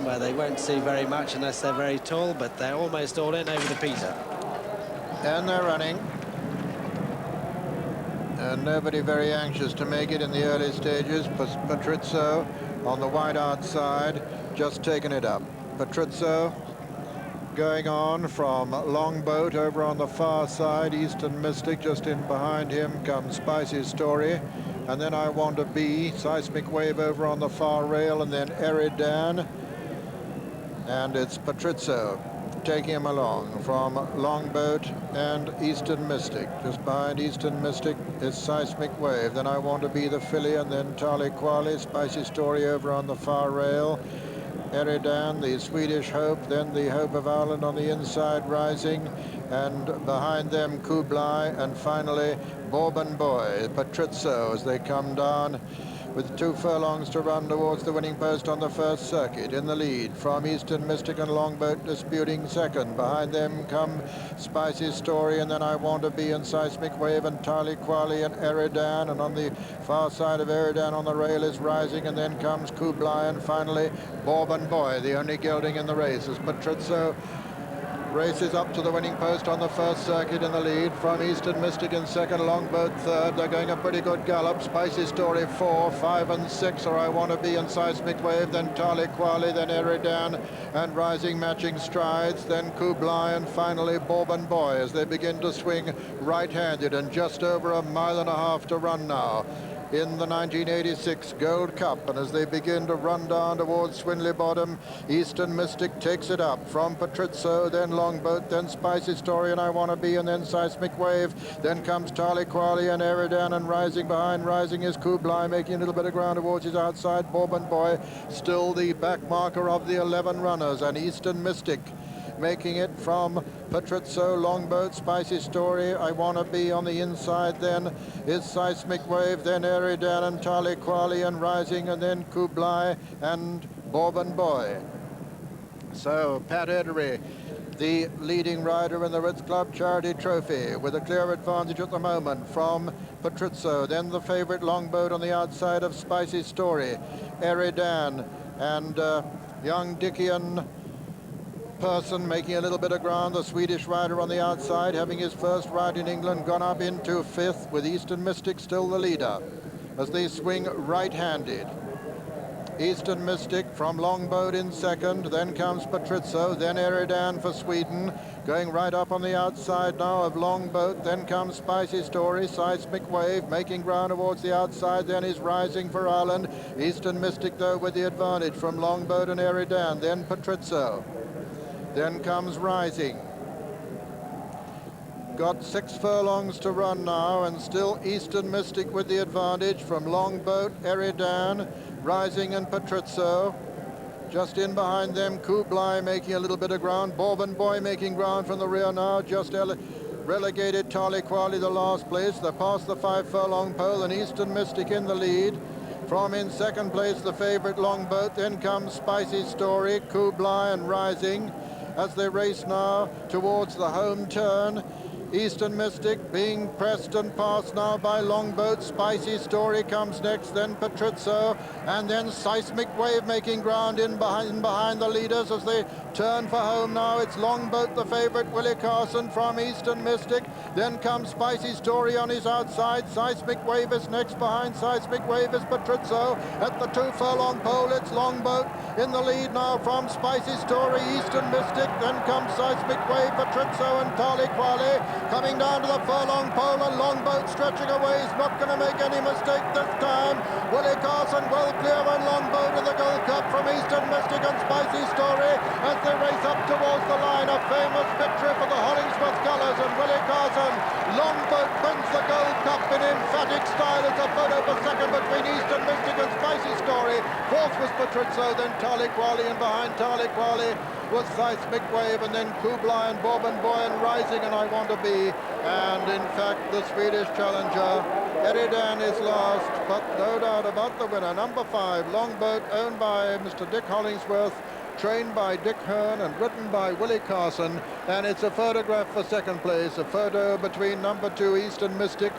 position where they won't see very much unless they're very tall, but they're almost all in over the Pisa. And they're running. And nobody very anxious to make it in the early stages. Patrizio on the wide outside, just taking it up. Patrizio going on from Longboat over on the far side. Eastern Mystic just in behind him comes Spicy Story. And then I Want to Be, Seismic Wave over on the far rail, and then Eridan. And it's Patrizio taking him along from Longboat and Eastern Mystic. Just behind Eastern Mystic is Seismic Wave. Then I Want to Be the filly, and then Tali Quali, Spicy Story over on the far rail. Eridan, the Swedish Hope, then the Hope of Ireland on the inside rising, and behind them Kublai, and finally Bourbon Boy, Patrizio, as they come down with 2 furlongs to run towards the winning post on the first circuit. In the lead from Eastern Mystic and Longboat disputing second. Behind them come Spicy Story, and then I Want to Be and Seismic Wave, and Tali Quali and Eridan, and on the far side of Eridan on the rail is Rising, and then comes Kublai, and finally Bourbon Boy, the only gelding in the race, as Patrizio races up to the winning post on the first circuit in the lead. From Eastern Mystic in second, Longboat third. They're going a pretty good gallop. Spicy Story 4, 5 and 6 are I Want to Be and Seismic Wave, then Tali Quali, then Eridan and Rising matching strides, then Kublai, and finally Bourbon Boy as they begin to swing right-handed, and just over a mile and a half to run now in the 1986 Gold Cup. And as they begin to run down towards Swinley Bottom, Eastern Mystic takes it up from Patrizio, then Longboat, then Spicy Story and I Want to Be, and then Seismic Wave. Then comes Tali Quali and Eridan, and Rising behind. Rising is Kublai, making a little bit of ground towards his outside. Bourbon Boy still the back marker of the 11 runners, and Eastern Mystic making it from Patrizio, Longboat, Spicy Story, I Want to Be on the inside. Then is Seismic Wave, then Eridan and Tali Quali and Rising, and then Kublai and Bourbon Boy. So Pat Edery, the leading rider in the Ritz Club Charity Trophy, with a clear advantage at the moment from Patrizio. Then the favourite Longboat on the outside of Spicy Story, Eridan, and young Dickian Person making a little bit of ground. The Swedish rider on the outside, having his first ride in England, gone up into fifth, with Eastern Mystic still the leader as they swing right-handed. Eastern Mystic from Longboat in second, then comes Patrizio, then Eridan for Sweden, going right up on the outside now of Longboat. Then comes Spicy Story, Seismic Wave making ground towards the outside, then is Rising for Ireland. Eastern Mystic though with the advantage from Longboat and Eridan, then Patrizio. Then comes Rising. Got 6 furlongs to run now, and still Eastern Mystic with the advantage from Longboat, Eridan, Rising and Patrizio. Just in behind them, Kublai making a little bit of ground. Bourbon Boy making ground from the rear now. Just relegated Tali Quali the last place. They're past the 5 furlong pole, and Eastern Mystic in the lead. From in second place, the favourite Longboat. Then comes Spicy Story, Kublai and Rising as they race now towards the home turn. Eastern Mystic being pressed and passed now by Longboat. Spicy Story comes next, then Patrizio, and then Seismic Wave making ground in behind the leaders as they turn for home now. It's Longboat, the favourite, Willie Carson from Eastern Mystic. Then comes Spicy Story on his outside. Seismic Wave is next. Behind Seismic Wave is Patrizio. At the 2 furlong pole, it's Longboat in the lead now from Spicy Story, Eastern Mystic. Then comes Seismic Wave, Patrizio and Tali Quali. Coming down to the furlong pole, and Longboat stretching away. He's not going to make any mistake this time. Willie Carson well clear, and Longboat in the Gold Cup from Eastern Mystic and Spicy Story as they race up towards the line. A famous victory for the Hollingsworth colours, and Willie Carson. Longboat wins the Gold Cup in emphatic style. It's a photo for second between Eastern Mystic and Spicy Story. Fourth was Patrizio, then Tali Quali, and behind Tali Quali was Seismic Wave, and then Kublai and Bourbon Boy and Rising and I Want to Be. And in fact, the Swedish challenger, Eridan, is last, but no doubt about the winner. Number 5, Longboat, owned by Mr. Dick Hollingsworth, trained by Dick Hearn and written by Willie Carson. And it's a photograph for second place, a photo between number 2, Eastern Mystic,